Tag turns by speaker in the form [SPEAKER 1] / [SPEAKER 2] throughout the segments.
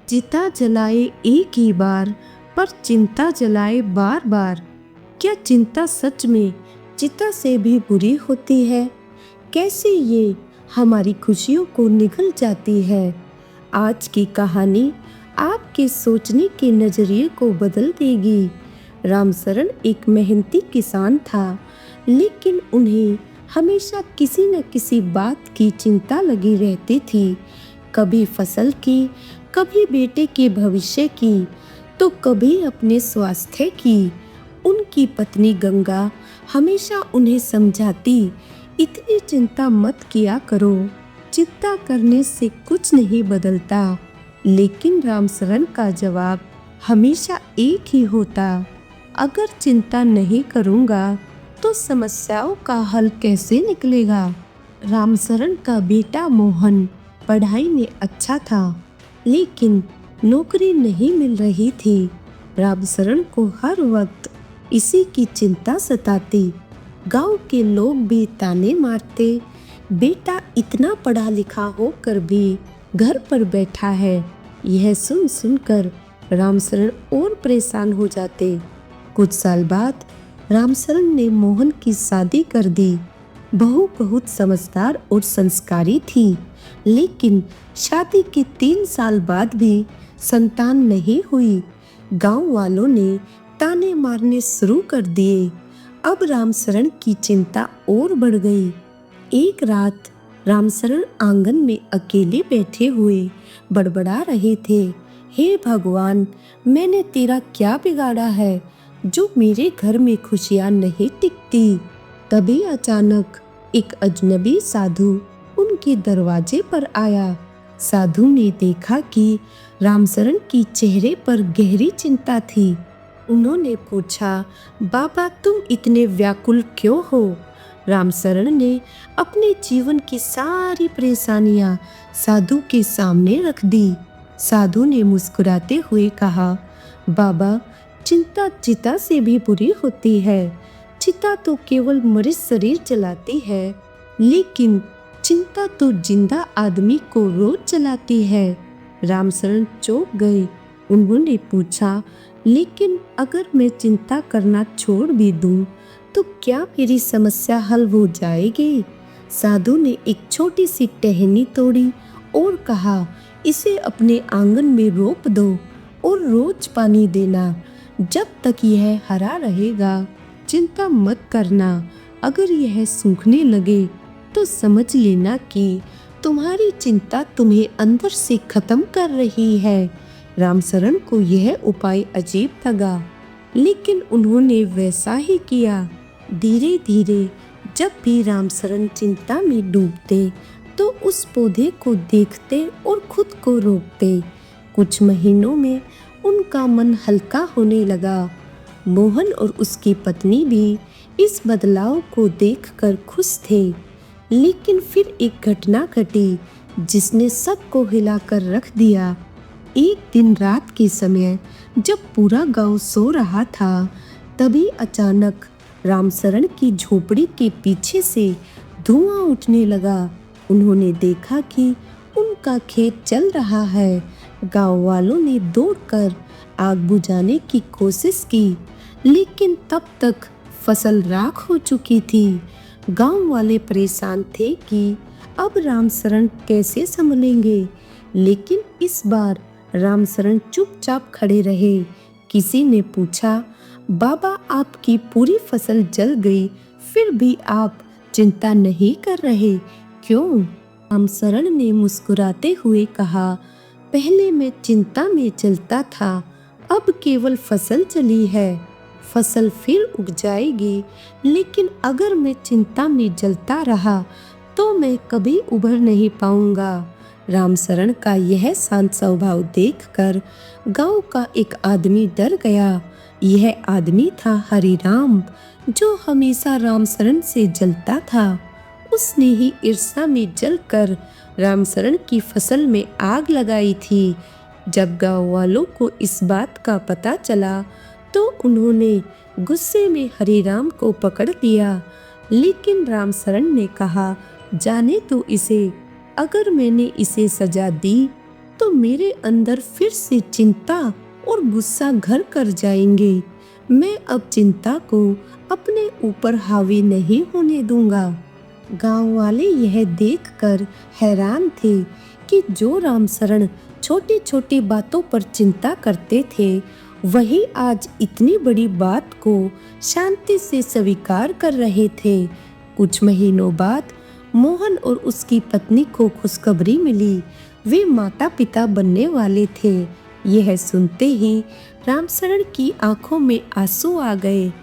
[SPEAKER 1] चिता जलाए एक ही बार, पर चिंता जलाए बार बार। क्या चिंता सच में चिता से भी बुरी होती है? कैसे ये हमारी खुशियों को निगल जाती है? आज की कहानी आपके सोचने के नजरिए को बदल देगी। रामशरण एक मेहनती किसान था, लेकिन उन्हें हमेशा किसी न किसी बात की चिंता लगी रहती थी। कभी फसल की, कभी बेटे के भविष्य की, तो कभी अपने स्वास्थ्य की। उनकी पत्नी गंगा हमेशा उन्हें समझाती, इतनी चिंता मत किया करो, चिंता करने से कुछ नहीं बदलता। लेकिन रामशरण का जवाब हमेशा एक ही होता, अगर चिंता नहीं करूँगा तो समस्याओं का हल कैसे निकलेगा? रामशरण का बेटा मोहन पढ़ाई में अच्छा था, लेकिन नौकरी नहीं मिल रही थी। रामशरण को हर वक्त इसी की चिंता सताती। गांव के लोग भी ताने मारते, बेटा इतना पढ़ा लिखा होकर भी घर पर बैठा है। यह सुन सुनकर रामशरण और परेशान हो जाते। कुछ साल बाद रामशरण ने मोहन की शादी कर दी। बहू बहुत समझदार और संस्कारी थी, लेकिन शादी के 3 साल बाद भी संतान नहीं हुई। गांव वालों ने ताने मारने शुरू कर दिए। अब रामशरण की चिंता और बढ़ गई। एक रात रामशरण आंगन में अकेले बैठे हुए बड़बड़ा रहे थे, हे भगवान, मैंने तेरा क्या बिगाड़ा है जो मेरे घर में खुशियां नहीं टिकती। तभी अचानक एक अजनबी साधु उनके दरवाजे पर आया। साधु ने देखा कि रामशरण की चेहरे पर गहरी चिंता थी। उन्होंने पूछा, बाबा तुम इतने व्याकुल क्यों हो? रामशरण ने अपने जीवन की सारी परेशानियां साधु के सामने रख दी। साधु ने मुस्कुराते हुए कहा, बाबा चिंता चिता से भी बुरी होती है। चिता तो केवल मृत शरीर जलाती है, लेकिन चिंता तो जिंदा आदमी को रोज जलाती है। रामशरण चौंक गए। उन्होंने पूछा, लेकिन अगर मैं चिंता करना छोड़ भी दूं, तो क्या मेरी समस्या हल हो जाएगी? साधु ने एक छोटी सी टहनी तोड़ी और कहा, इसे अपने आंगन में रोप दो और रोज पानी देना। जब तक यह हरा रहेगा चिंता मत करना। अगर यह सूखने लगे तो समझ लेना कि तुम्हारी चिंता तुम्हें अंदर से खत्म कर रही है। रामशरण को यह उपाय अजीब लगा, लेकिन उन्होंने वैसा ही किया। धीरे धीरे जब भी रामशरण चिंता में डूबते, तो उस पौधे को देखते और खुद को रोकते। कुछ महीनों में उनका मन हल्का होने लगा। मोहन और उसकी पत्नी भी इस बदलाव को देखकर खुश थे। लेकिन फिर एक घटना घटी जिसने सबको हिलाकर रख दिया। एक दिन रात के समय जब पूरा गांव सो रहा था, तभी अचानक रामशरण की झोपड़ी के पीछे से धुआं उठने लगा। उन्होंने देखा कि उनका खेत जल रहा है। गांव वालों ने दौड़कर आग बुझाने की कोशिश की, लेकिन तब तक फसल राख हो चुकी थी। गांव वाले परेशान थे कि अब रामशरण कैसे संभलेंगे, लेकिन इस बार रामशरण चुपचाप खड़े रहे। किसी ने पूछा, बाबा आपकी पूरी फसल जल गई, फिर भी आप चिंता नहीं कर रहे, क्यों? रामशरण ने मुस्कुराते हुए कहा, पहले मैं चिंता में जलता था, अब केवल फसल जली है। फसल फिर उग जाएगी, लेकिन अगर मैं चिंता में जलता रहा तो मैं कभी उभर नहीं पाऊंगा। रामशरण का यह शांत स्वभाव देखकर गांव का एक आदमी डर गया। यह आदमी था हरिराम, जो हमेशा रामशरण से जलता था। उसने ही ईर्ष्या में जलकर रामशरण की फसल में आग लगाई थी। जब गांव वालों को इस बात का पता चला, तो उन्होंने गुस्से में हरिराम को पकड़ लिया। लेकिन रामशरण ने कहा, जाने तो इसे, अगर मैंने इसे सजा दी तो मेरे अंदर फिर से चिंता और गुस्सा घर कर जाएंगे। मैं अब चिंता को अपने ऊपर हावी नहीं होने दूंगा। गांव वाले यह देखकर हैरान थे कि जो रामशरण छोटी छोटी बातों पर चिंता करते थे, वही आज इतनी बड़ी बात को शांति से स्वीकार कर रहे थे। कुछ महीनों बाद मोहन और उसकी पत्नी को खुशखबरी मिली। वे माता पिता बनने वाले थे। यह सुनते ही रामशरण की आंखों में आंसू आ गए,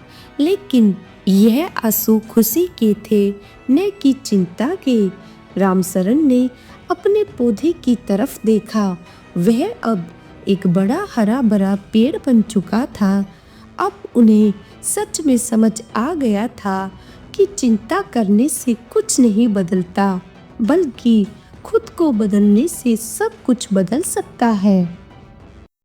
[SPEAKER 1] लेकिन यह आंसू खुशी के थे, न कि चिंता के। रामशरण ने अपने पौधे की तरफ देखा। वह अब एक बड़ा हरा भरा पेड़ बन चुका था। अब उन्हें सच में समझ आ गया था कि चिंता करने से कुछ नहीं बदलता, बल्कि खुद को बदलने से सब कुछ बदल सकता है।